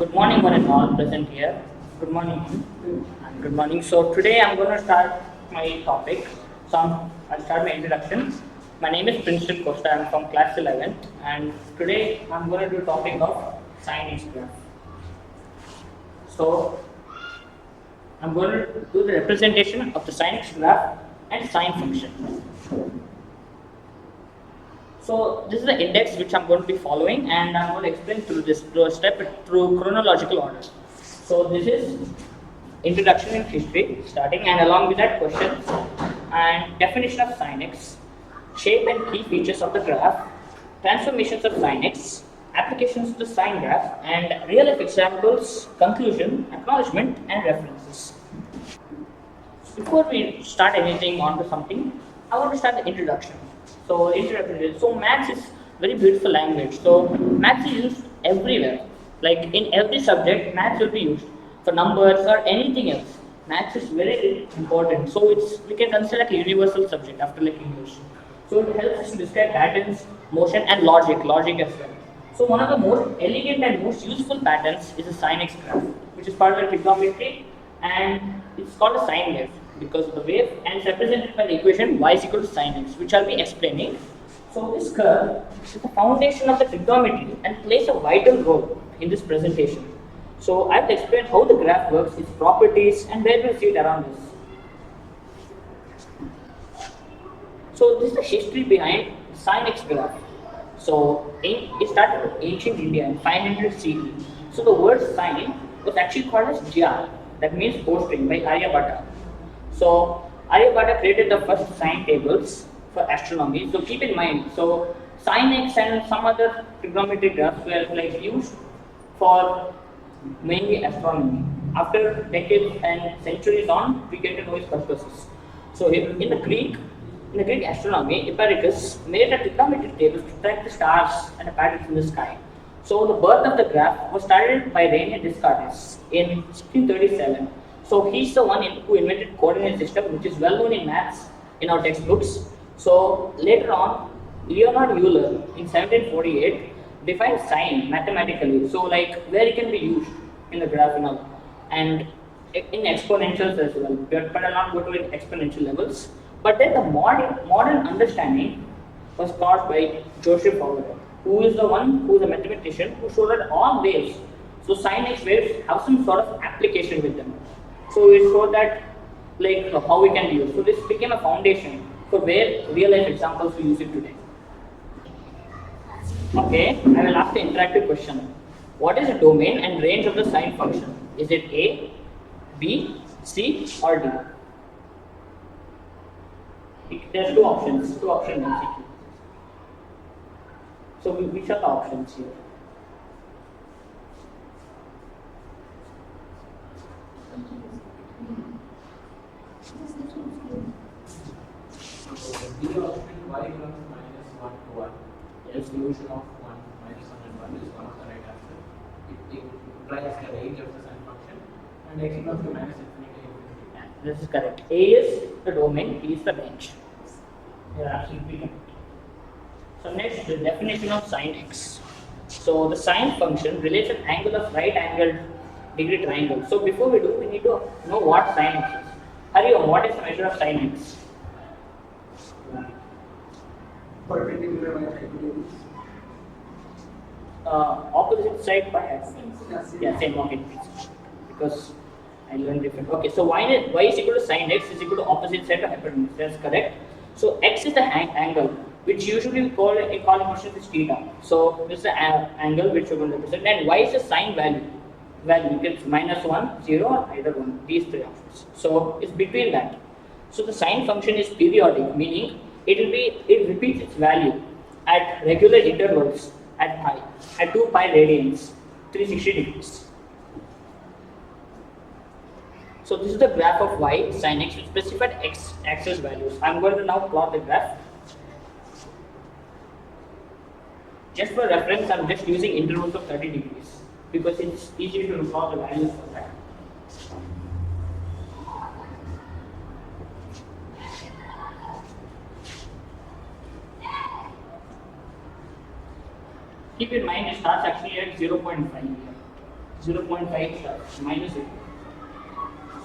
Good morning, one and all present here. Good morning. And good morning. So today I'm going to start my topic. I'll start my introduction. My name is Princeton Costa. I'm from class 11, and today I'm going to do topic of sine graph. So I'm going to do the representation of the sine graph and sine function. So this is the index which I'm going to be following, and I'm going to explain through this through chronological order. So this is introduction in history starting, and along with that questions and definition of sine x, shape and key features of the graph, transformations of sine x, applications of the sine graph, and real life examples, conclusion, acknowledgement, and references. Before we start anything onto something, I want to start the introduction. So maths is very beautiful language. So maths is used everywhere. Like in every subject, maths will be used for numbers or anything else. Maths is very important. So we can consider like a universal subject after like English. So it helps us to describe patterns, motion, and logic as well. So one of the most elegant and most useful patterns is a sine x graph, which is part of the trigonometry, and it's called a sine wave because of the wave, and it's represented by the equation y is equal to sine x, which I'll be explaining. So this curve is the foundation of the trigonometry and plays a vital role in this presentation. So I will explain how the graph works, its properties, and where we see it around us. So this is the history behind sine x graph. So it started in ancient India in 500 CE. So the word sine was actually called as jya, that means bowstring, by Aryabhatta. So Aryabhatta created the first sine tables for astronomy. So keep in mind, so sine x and some other trigonometric graphs were like used for mainly astronomy. After decades and centuries on, we get to know its purposes. So in the Greek astronomy, Hipparchus made a trigonometric table to track the stars and the patterns in the sky. So the birth of the graph was started by René Descartes in 1637. So he's the one who invented coordinate system, which is well known in maths in our textbooks. So later on, Leonard Euler in 1748 defined sine mathematically. So like where it can be used in the graph and in exponentials as well. But I'll not go to exponential levels. But then the modern understanding was caused by Joseph Fourier, who is a mathematician who showed that all waves, so sine x waves have some sort of application with them. So it showed that like how we can use. So this became a foundation for where real life examples we use it today. Okay, I will ask the interactive question. What is the domain and range of the sine function? Is it A, B, C, or D? There's two options in MCQ. So which are the options here? B option y becomes -1 to 1. Yes. Solution of 1 minus 1 and 1 is one of the right answer. It implies the range of the sine function, and x equals to minus infinity to infinity. Yeah, this is correct. A is the domain, B is the range. You're absolutely correct. So next, the definition of sine x. So the sine function relates an angle of right angled degree triangle. So before we do, we need to know what sine x is. Hariom, what is the measure of sine x? Perpendicular by hypotenuse. Opposite side by x. Yeah, same. Okay, because I learned different. Okay, so y is equal to sine x is equal to opposite side of hypotenuse. That's correct. So x is the angle which usually we call in question is theta. So this is the angle which we will represent, and y is the sine value. You can -1, 0, or either one. These three options. So it's between that. So the sine function is periodic, meaning it repeats its value at regular intervals at 2 pi radians, 360 degrees. So this is the graph of y sin x with specified x axis values. I'm going to now plot the graph. Just for reference, I'm just using intervals of 30 degrees because it's easy to plot the values for that. Keep in mind it starts actually at 0.5 here. 0.5 starts minus it.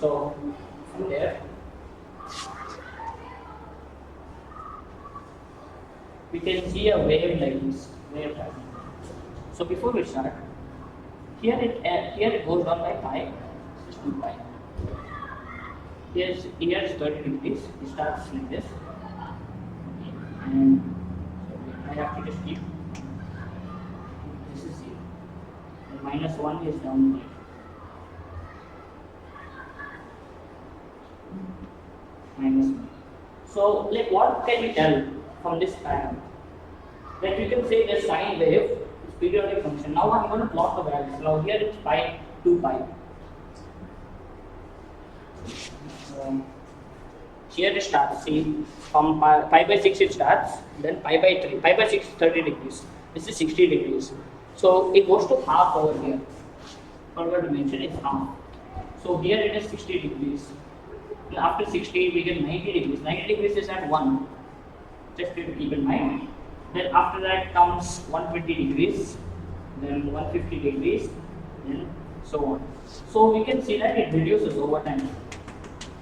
So from there we can see a wave like this, wave pattern. So before we start, here it goes down by pi, this is 2 pi. Here is 30 degrees. It starts like this, and I have to just keep this is 0, and minus 1 is down here. Minus 1. So, like, what can we tell from this pattern? That we can say the sine wave is periodic function. Now I'm going to plot the values. Now here it's pi, 2 pi. Here it starts, see, from pi by 6 it starts, then pi by 3. Pi by 6 is 30 degrees. This is 60 degrees. So it goes to half over here. Forgot to mention it's half. So here it is 60 degrees. And after 60 we get 90 degrees. 90 degrees is at 1. Just to keep in mind. Then after that comes 120 degrees, then 150 degrees, then so on. So we can see that it reduces over time.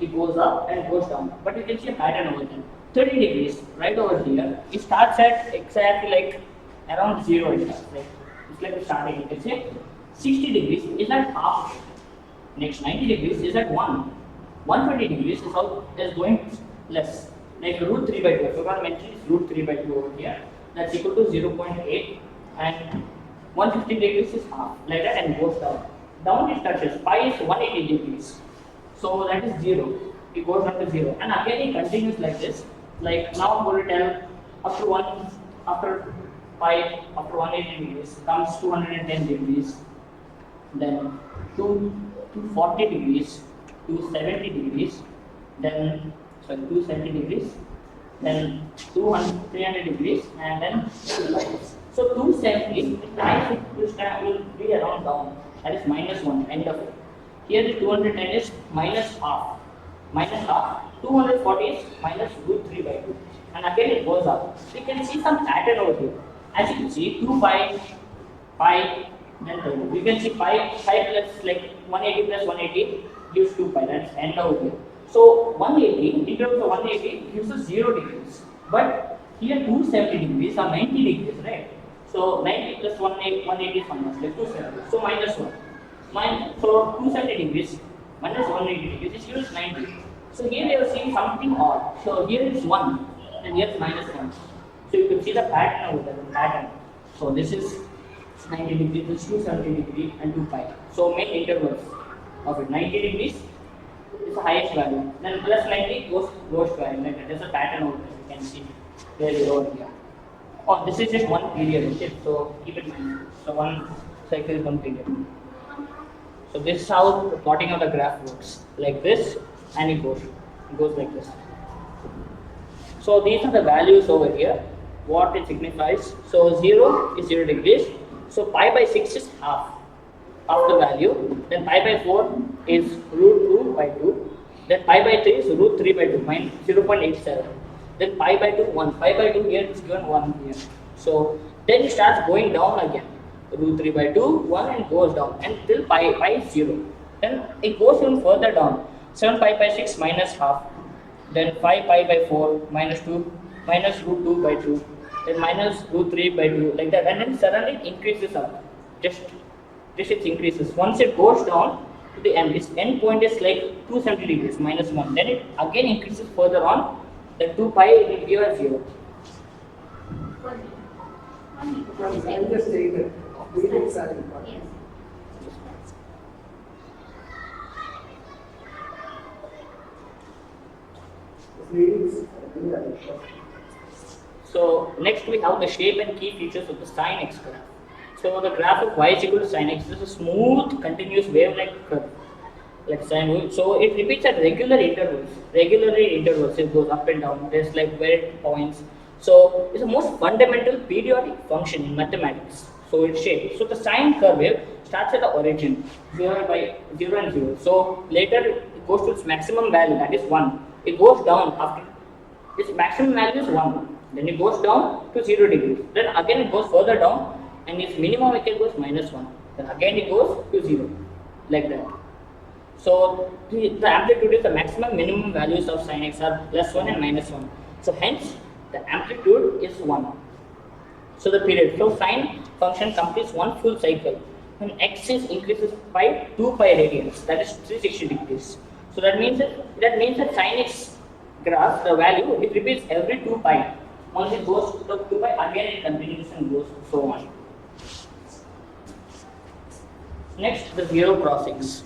It goes up and goes down. But you can see a pattern over there. 30 degrees, right over here, it starts at exactly like around 0. It starts, like, it's like the starting. You can say 60 degrees is at half. Next 90 degrees is at 1. 120 degrees is going less. Like root 3 by 2. I forgot to mention it's root 3 by 2 over here. That's equal to 0.8, and 150 degrees is half, like that, and goes down. Down it touches. Pi is 180 degrees. So that is 0. It goes down to 0. And again it continues like this. Like now I'm going to tell after pi, after 180 degrees comes 210 degrees, then 240 degrees, 270 degrees, then 270 degrees, then 300 degrees, and then so 270 times will be around down, that is minus 1, end of it. Here the 210 is minus half. Minus half. 240 is minus root 3 by 2. And again it goes up. So you can see some pattern over here. As you can see, 2 pi, then 2. You can see pi plus like 180 plus 180 gives 2 pi. That's end over here. So 180, in terms of 180, gives us 0 degrees. But here 270 degrees are 90 degrees, right? So 90 plus 180 is minus, like 270. So minus 1. So 270 degrees minus 180 degrees is gives 90. So here we are seeing something odd. So here it's 1 and here it's minus 1. So you can see the pattern over there, the pattern. So this is 90 degrees, this is 270 degrees and 2 pi. So main intervals of it. 90 degrees is the highest value. Then plus 90 goes lowest value. Like that. There's a pattern over there. You can see there is over here. Oh, this is just one period, okay? So keep it in mind. So one cycle is one period. So this is how the plotting of the graph works. Like this, and it goes like this. So these are the values over here. What it signifies. So 0 is 0 degrees. So pi by 6 is half the value. Then pi by 4 is root 2 by 2. Then pi by 3 is root 3 by 2, minus 0.87. Then pi by 2, 1. Pi by 2 here is given 1 here. So then it starts going down again. Root 3 by 2, 1, and goes down until pi is 0. Then it goes even further down. 7 pi by 6 minus half. Then 5 pi by 4 minus 2 minus root 2 by 2. Then minus root 3 by 2, like that. And then suddenly it increases up. Just it increases. Once it goes down to the end, its end point is like 270 degrees minus 1. Then it again increases further on. Then 2 pi will give us 0. I'm just saying that periods are important. So next we have the shape and key features of the sine x graph. So the graph of y is equal to sine x. This is a smooth, continuous wave-like curve, like sine wave. So it repeats at regular intervals. It goes up and down. There's like where points. So it's the most fundamental periodic function in mathematics. So its shape. So the sine curve wave starts at the origin, 0 by 0 and 0. So later it goes to its maximum value, that is 1. It goes down after its maximum value is 1. Then it goes down to 0 degrees. Then again it goes further down, and its minimum it goes minus 1. then again it goes to 0, like that. So the amplitude is the maximum minimum values of sin x are +1 and -1. So hence the amplitude is 1. So the period. So sine function completes one full cycle when x is increases by 2 pi radians, that is 360 degrees. So that means that sin x graph, the value, it repeats every 2 pi. Once it goes to the 2 pi, again it continues and goes so on. Next, the zero crossings.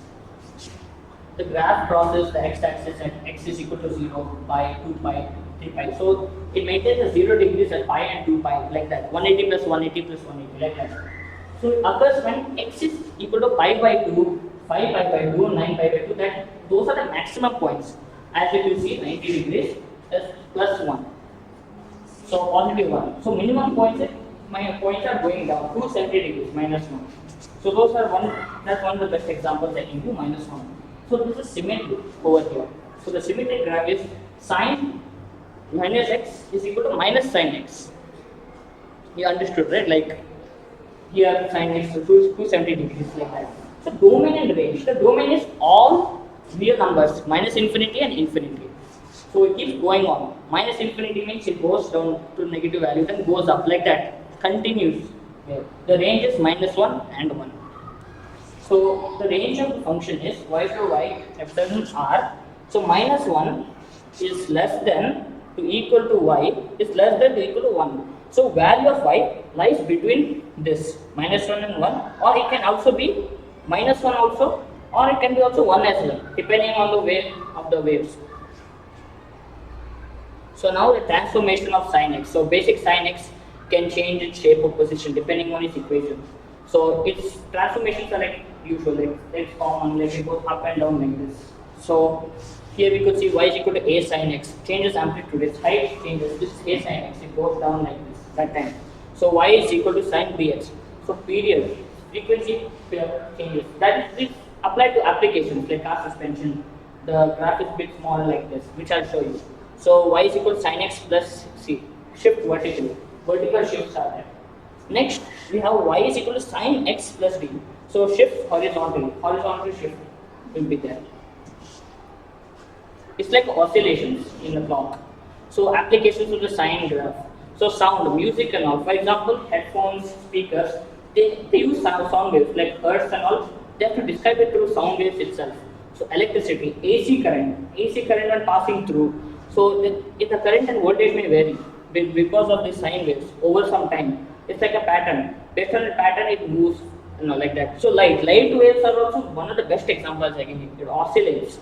The graph crosses the x-axis at x is equal to 0, pi, 2 pi, 3 pi. So it maintains the 0 degrees at pi and 2 pi, like that. 180 plus 180 plus 180, like that. So it occurs when x is equal to pi by 2, 5 pi by 2, 9 pi by 2. That those are the maximum points. As you can see, 90 degrees is plus 1. So positive 1. So minimum points, my points are going down, 270 degrees, minus 1. So that's one of the best examples I can do, minus 1. So this is symmetry over here. So the symmetric graph is sine minus x is equal to minus sine x. You understood, right? Like here sine x is 270 degrees, like that. So domain and range. The domain is all real numbers, minus infinity and infinity. So it keeps going on. Minus infinity means it goes down to negative value, then goes up, like that. Continues. The range is -1 and 1. So the range of the function is y to y epsilon r. So -1 is less than to equal to y is less than to equal to 1. So value of y lies between this -1 and 1, or it can also be -1 also, or it can be also 1 as well, depending on the way of the waves. So now the transformation of sin x. So basic sin x can change its shape or position depending on its equation. So its transformations are like usual, like it's common, like it goes up and down like this. So here we could see y is equal to a sin x, changes amplitude, its height changes, this is a sin x, it goes down like this, that time. So y is equal to sin bx. So period, frequency changes. That is applied to applications like car suspension. The graph is a bit smaller like this, which I'll show you. So y is equal to sin x plus c, shift vertically. Vertical shifts are there. Next, we have y is equal to sin x plus d. So shift horizontally. Horizontal shift will be there. It's like oscillations in the clock. So applications of the sine graph. So sound, music and all. For example, headphones, speakers, they use sound waves like hertz and all. They have to describe it through sound waves itself. So electricity, AC current when passing through. So the current and voltage may vary because of the sine waves over some time. It's like a pattern. Based on the pattern, it moves, like that. So light waves are also one of the best examples I can give. It oscillates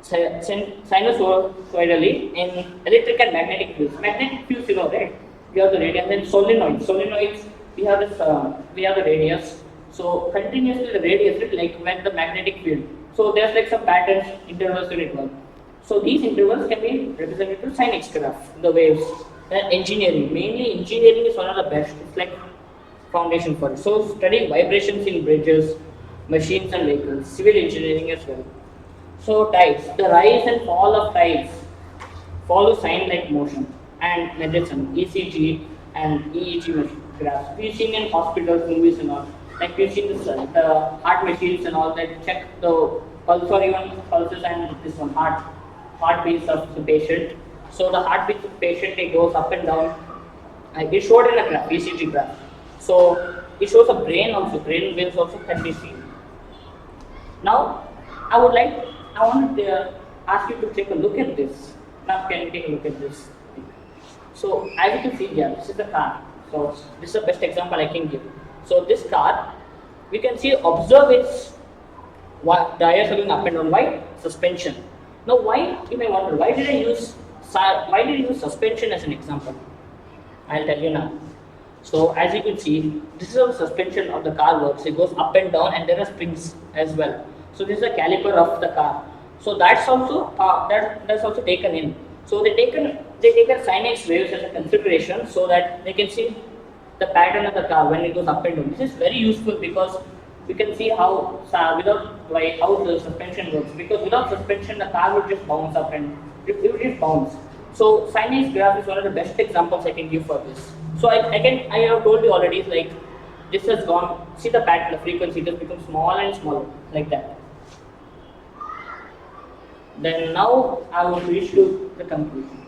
sinusoidally in electric and magnetic fields. Magnetic fields, right? We have the radius and solenoids. Solenoids, we have the radius. So continuously the radius, like when the magnetic field. So there's like some patterns, intervals in it. So these intervals can be represented to sine x graph, the waves. Then engineering, mainly engineering is one of the best. It's like foundation for it. So studying vibrations in bridges, machines and vehicles, civil engineering as well. So tides, the rise and fall of tides follow sine-like motion, and medicine, ECG and EEG graphs. We've seen in hospitals, movies and all. Like we've seen the heart machines and all that check the pulse or even pulses and this one heartbeats of the patient. So the heartbeat of the patient, it goes up and down. It showed in a graph, ECG graph. So it shows a brain waves also can be seen. Now I want to ask you to take a look at this. Now can you take a look at this? So as you can see here, this is the car. So this is the best example I can give. So this car, we can observe its tires are going up and down. Why? Suspension. Now why, you may wonder, why did I use suspension as an example? I'll tell you now. So as you can see, this is how the suspension of the car works. It goes up and down and there are springs as well. So this is a caliper of the car. So that's also taken in. So they taken sine x waves as a consideration so that they can see the pattern of the car when it goes up and down. This is very useful because we can see how the suspension works. Because without suspension, the car would just bounce up and it would just bounce. So sine x graph is one of the best examples I can give for this. So I have told you already, like this has gone, see the pattern, the frequency, it has become smaller and smaller, like that. Then now I will reach to the conclusion.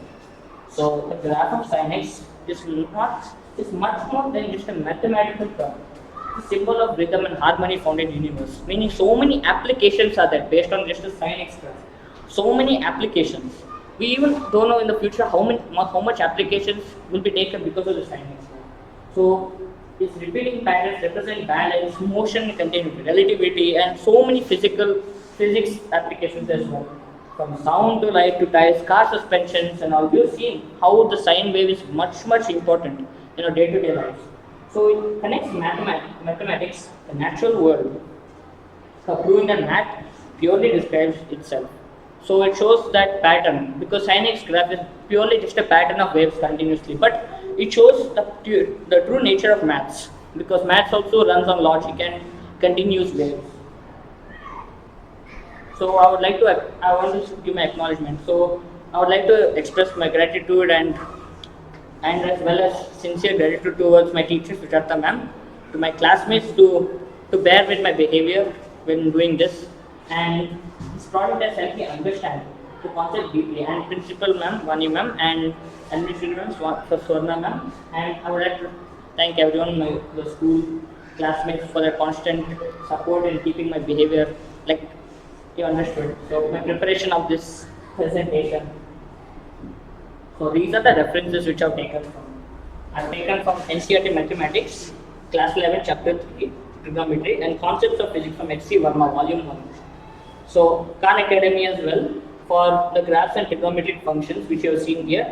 So the graph of sin x is much more than just a mathematical term. It's a symbol of rhythm and harmony found in universe. Meaning so many applications are there based on just a sin x graph. So many applications. We even don't know in the future how much applications will be taken because of the sin x graph. So its repeating patterns represent balance, motion, continuity, relativity, and so many physics applications as well. From sound to light to tires, car suspensions, and all. We've seen how the sine wave is much important in our day-to-day lives. So it connects mathematics, the natural world, proving that math purely describes itself. So it shows that pattern because sin x graph is purely just a pattern of waves continuously, but it shows the true nature of maths because maths also runs on logic and continuous waves. So I want to give my acknowledgement. So I would like to express my gratitude and as well as sincere gratitude towards my teacher Sujata ma'am, to my classmates to bear with my behavior when doing this, and this project has helped me understand the concept deeply. And principal ma'am, Vani ma'am, and administrative ma'am, Swarna ma'am, and I would like to thank everyone, the school classmates for their constant support in keeping my behavior like you understood. So my preparation of this presentation. So these are the references which I've taken from. I've taken from NCERT Mathematics, Class 11, Chapter 3, Trigonometry, and Concepts of Physics from H.C. Verma, Volume 1. So Khan Academy as well for the graphs and trigonometric functions which you have seen here.